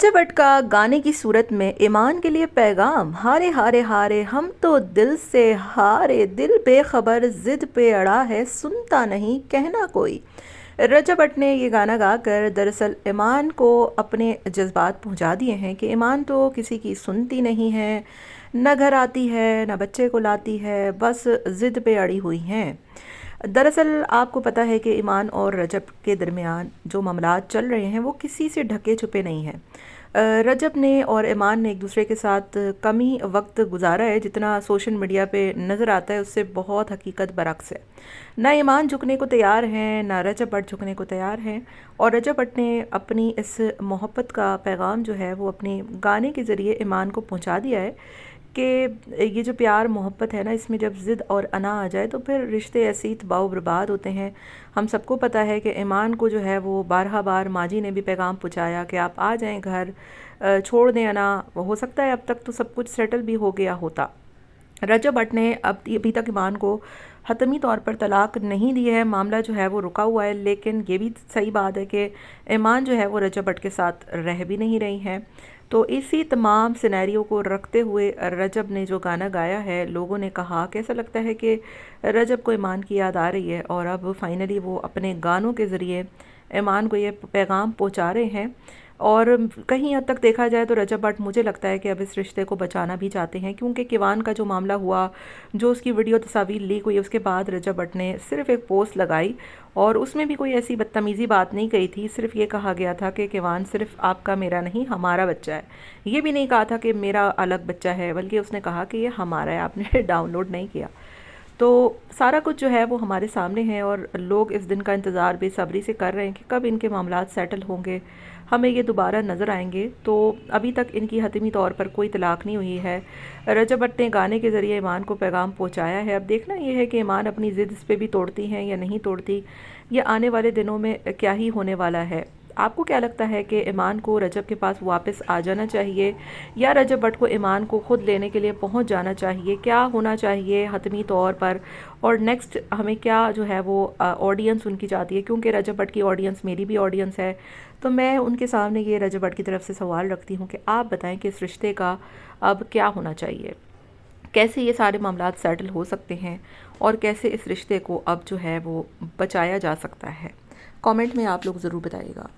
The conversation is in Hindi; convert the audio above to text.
रजब भट्ट का गाने की सूरत में ईमान के लिए पैगाम। हारे हारे हारे हम तो दिल से हारे, दिल बेखबर जिद पे अड़ा है, सुनता नहीं कहना कोई। रजब भट्ट ने ये गाना गाकर दरअसल ईमान को अपने जज्बात पहुंचा दिए हैं कि ईमान तो किसी की सुनती नहीं है, न घर आती है न बच्चे को लाती है, बस ज़िद पे अड़ी हुई हैं। दरअसल आपको पता है कि ईमान और रजब के दरमियान जो मामलात चल रहे हैं वो किसी से ढके छुपे नहीं हैं। रजब ने और ईमान ने एक दूसरे के साथ कम ही वक्त गुजारा है जितना सोशल मीडिया पे नज़र आता है, उससे बहुत हकीकत बरक्स है। ना ईमान झुकने को तैयार हैं, ना रजब भट्ट झुकने को तैयार हैं। और रजब भट्ट ने अपनी इस मोहब्बत का पैगाम जो है वो अपने गाने के ज़रिए ईमान को पहुंचा दिया है कि ये जो प्यार मोहब्बत है ना, इसमें जब ज़िद और अना आ जाए तो फिर रिश्ते ऐसे ही तबाह बर्बाद होते हैं। हम सबको पता है कि ईमान को जो है वो बारहा बार माजी ने भी पैगाम पहुँचाया कि आप आ जाएं घर, छोड़ दें अना। हो सकता है अब तक तो सब कुछ सेटल भी हो गया होता। रजब भट्ट ने अब अभी तक ईमान को हतमी तौर पर तलाक नहीं दी है, मामला जो है वो रुका हुआ है। लेकिन ये भी सही बात है कि ईमान जो है वो रजब भट्ट के साथ रह भी नहीं रही हैं। तो इसी तमाम सिनेरियो को रखते हुए रजब ने जो गाना गाया है, लोगों ने कहा कैसा लगता है कि रजब को ईमान की याद आ रही है और अब फाइनली वो अपने गानों के ज़रिए ईमान को ये पैगाम पहुंचा रहे हैं। और कहीं हद तक देखा जाए तो रजब भट्ट मुझे लगता है कि अब इस रिश्ते को बचाना भी चाहते हैं, क्योंकि किवान का जो मामला हुआ, जो उसकी वीडियो तस्वीर लीक हुई, उसके बाद रजब भट्ट ने सिर्फ एक पोस्ट लगाई और उसमें भी कोई ऐसी बदतमीज़ी बात नहीं कही थी। सिर्फ ये कहा गया था कि किवान सिर्फ आपका मेरा नहीं हमारा बच्चा है। ये भी नहीं कहा था कि मेरा अलग बच्चा है, बल्कि उसने कहा कि ये हमारा है, आपने डाउनलोड नहीं किया। तो सारा कुछ जो है वो हमारे सामने है और लोग इस दिन का इंतज़ार बेसब्री से कर रहे हैं कि कब इनके मामलात सेटल होंगे, हमें ये दोबारा नज़र आएंगे। तो अभी तक इनकी हतमी तौर पर कोई तलाक नहीं हुई है। रजब भट्ट ने गाने के ज़रिए ईमान को पैगाम पहुंचाया है। अब देखना ये है कि ईमान अपनी ज़िद इस पे भी तोड़ती हैं या नहीं तोड़ती। ये आने वाले दिनों में क्या ही होने वाला है। आपको क्या लगता है कि ईमान को रजब के पास वापस आ जाना चाहिए या रजब भट्ट को ईमान को ख़ुद लेने के लिए पहुंच जाना चाहिए? क्या होना चाहिए हतमी तौर पर? और नेक्स्ट हमें क्या जो है वो ऑडियंस उनकी चाहती है, क्योंकि रजब भट्ट की ऑडियंस मेरी भी ऑडियंस है। तो मैं उनके सामने ये रजब भट्ट की तरफ से सवाल रखती हूँ कि आप बताएं कि इस रिश्ते का अब क्या होना चाहिए, कैसे ये सारे मामलात सेटल हो सकते हैं और कैसे इस रिश्ते को अब जो है वो बचाया जा सकता है। कमेंट में आप लोग ज़रूर बताइएगा।